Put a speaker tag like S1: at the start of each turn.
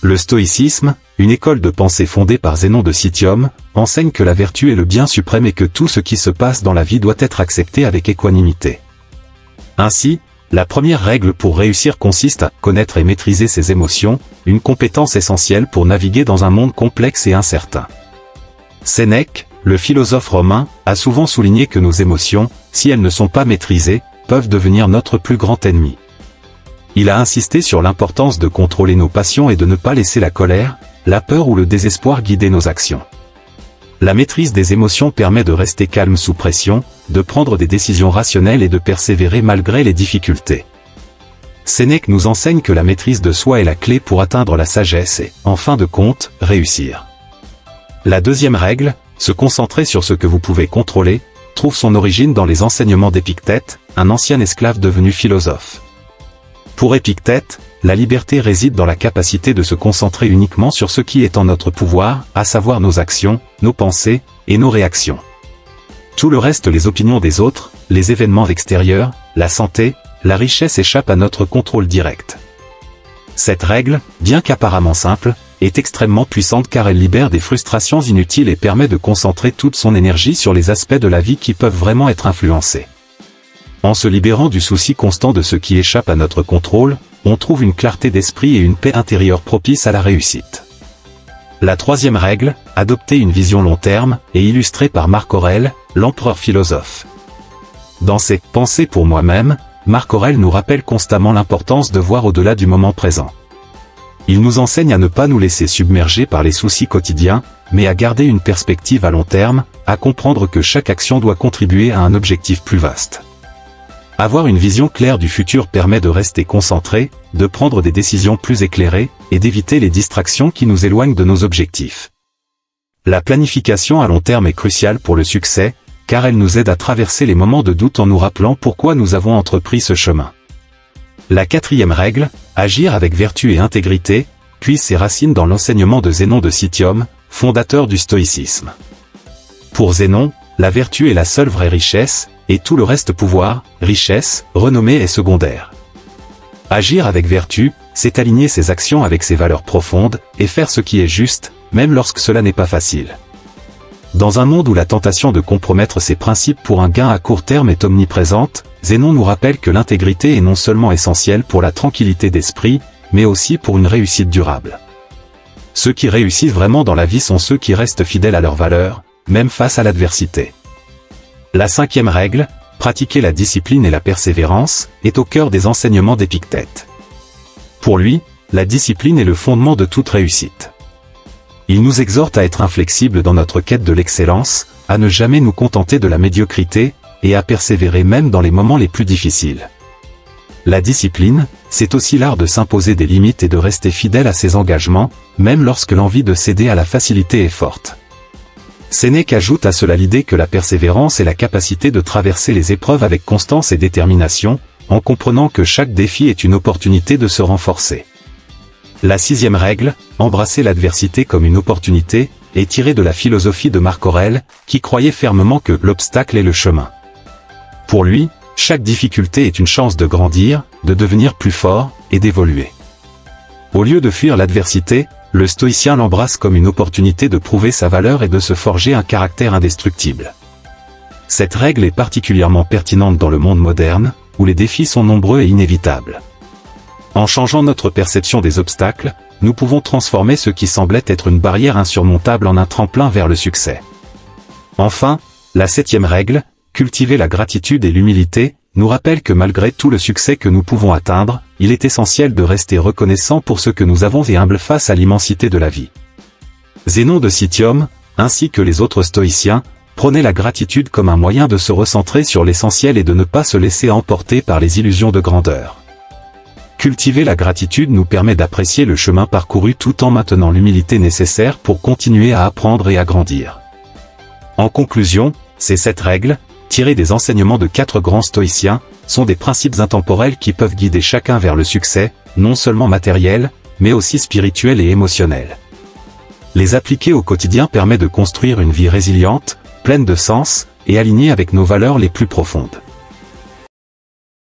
S1: Le stoïcisme, une école de pensée fondée par Zénon de Citium, enseigne que la vertu est le bien suprême et que tout ce qui se passe dans la vie doit être accepté avec équanimité. Ainsi, la première règle pour réussir consiste à connaître et maîtriser ses émotions, une compétence essentielle pour naviguer dans un monde complexe et incertain. Sénèque, le philosophe romain, a souvent souligné que nos émotions, si elles ne sont pas maîtrisées, peuvent devenir notre plus grand ennemi. Il a insisté sur l'importance de contrôler nos passions et de ne pas laisser la colère, la peur ou le désespoir guider nos actions. La maîtrise des émotions permet de rester calme sous pression, de prendre des décisions rationnelles et de persévérer malgré les difficultés. Sénèque nous enseigne que la maîtrise de soi est la clé pour atteindre la sagesse et, en fin de compte, réussir. La deuxième règle, se concentrer sur ce que vous pouvez contrôler, trouve son origine dans les enseignements d'Épictète, un ancien esclave devenu philosophe. Pour Épictète, la liberté réside dans la capacité de se concentrer uniquement sur ce qui est en notre pouvoir, à savoir nos actions, nos pensées, et nos réactions. Tout le reste, les opinions des autres, les événements extérieurs, la santé, la richesse échappent à notre contrôle direct. Cette règle, bien qu'apparemment simple, est extrêmement puissante car elle libère des frustrations inutiles et permet de concentrer toute son énergie sur les aspects de la vie qui peuvent vraiment être influencés. En se libérant du souci constant de ce qui échappe à notre contrôle, on trouve une clarté d'esprit et une paix intérieure propice à la réussite. La troisième règle, adopter une vision long terme, est illustrée par Marc Aurèle, l'empereur philosophe. Dans ses « Pensées pour moi-même », Marc Aurèle nous rappelle constamment l'importance de voir au-delà du moment présent. Il nous enseigne à ne pas nous laisser submerger par les soucis quotidiens, mais à garder une perspective à long terme, à comprendre que chaque action doit contribuer à un objectif plus vaste. Avoir une vision claire du futur permet de rester concentré, de prendre des décisions plus éclairées, et d'éviter les distractions qui nous éloignent de nos objectifs. La planification à long terme est cruciale pour le succès, car elle nous aide à traverser les moments de doute en nous rappelant pourquoi nous avons entrepris ce chemin. La quatrième règle, agir avec vertu et intégrité, puise ses racines dans l'enseignement de Zénon de Citium, fondateur du stoïcisme. Pour Zénon, la vertu est la seule vraie richesse, et tout le reste pouvoir, richesse, renommée est secondaire. Agir avec vertu, c'est aligner ses actions avec ses valeurs profondes, et faire ce qui est juste, même lorsque cela n'est pas facile. Dans un monde où la tentation de compromettre ses principes pour un gain à court terme est omniprésente, Zénon nous rappelle que l'intégrité est non seulement essentielle pour la tranquillité d'esprit, mais aussi pour une réussite durable. Ceux qui réussissent vraiment dans la vie sont ceux qui restent fidèles à leurs valeurs, même face à l'adversité. La cinquième règle, pratiquer la discipline et la persévérance, est au cœur des enseignements d'Épictète. Pour lui, la discipline est le fondement de toute réussite. Il nous exhorte à être inflexibles dans notre quête de l'excellence, à ne jamais nous contenter de la médiocrité, et à persévérer même dans les moments les plus difficiles. La discipline, c'est aussi l'art de s'imposer des limites et de rester fidèle à ses engagements, même lorsque l'envie de céder à la facilité est forte. Sénèque ajoute à cela l'idée que la persévérance est la capacité de traverser les épreuves avec constance et détermination, en comprenant que chaque défi est une opportunité de se renforcer. La sixième règle, embrasser l'adversité comme une opportunité, est tirée de la philosophie de Marc Aurèle, qui croyait fermement que l'obstacle est le chemin. Pour lui, chaque difficulté est une chance de grandir, de devenir plus fort, et d'évoluer. Au lieu de fuir l'adversité, le stoïcien l'embrasse comme une opportunité de prouver sa valeur et de se forger un caractère indestructible. Cette règle est particulièrement pertinente dans le monde moderne, où les défis sont nombreux et inévitables. En changeant notre perception des obstacles, nous pouvons transformer ce qui semblait être une barrière insurmontable en un tremplin vers le succès. Enfin, la septième règle, cultiver la gratitude et l'humilité, nous rappelle que malgré tout le succès que nous pouvons atteindre, il est essentiel de rester reconnaissant pour ce que nous avons et humble face à l'immensité de la vie. Zénon de Citium, ainsi que les autres stoïciens, prônaient la gratitude comme un moyen de se recentrer sur l'essentiel et de ne pas se laisser emporter par les illusions de grandeur. Cultiver la gratitude nous permet d'apprécier le chemin parcouru tout en maintenant l'humilité nécessaire pour continuer à apprendre et à grandir. En conclusion, ces 7 règles, tirées des enseignements de 4 grands stoïciens, sont des principes intemporels qui peuvent guider chacun vers le succès, non seulement matériel, mais aussi spirituel et émotionnel. Les appliquer au quotidien permet de construire une vie résiliente, pleine de sens, et alignée avec nos valeurs les plus profondes.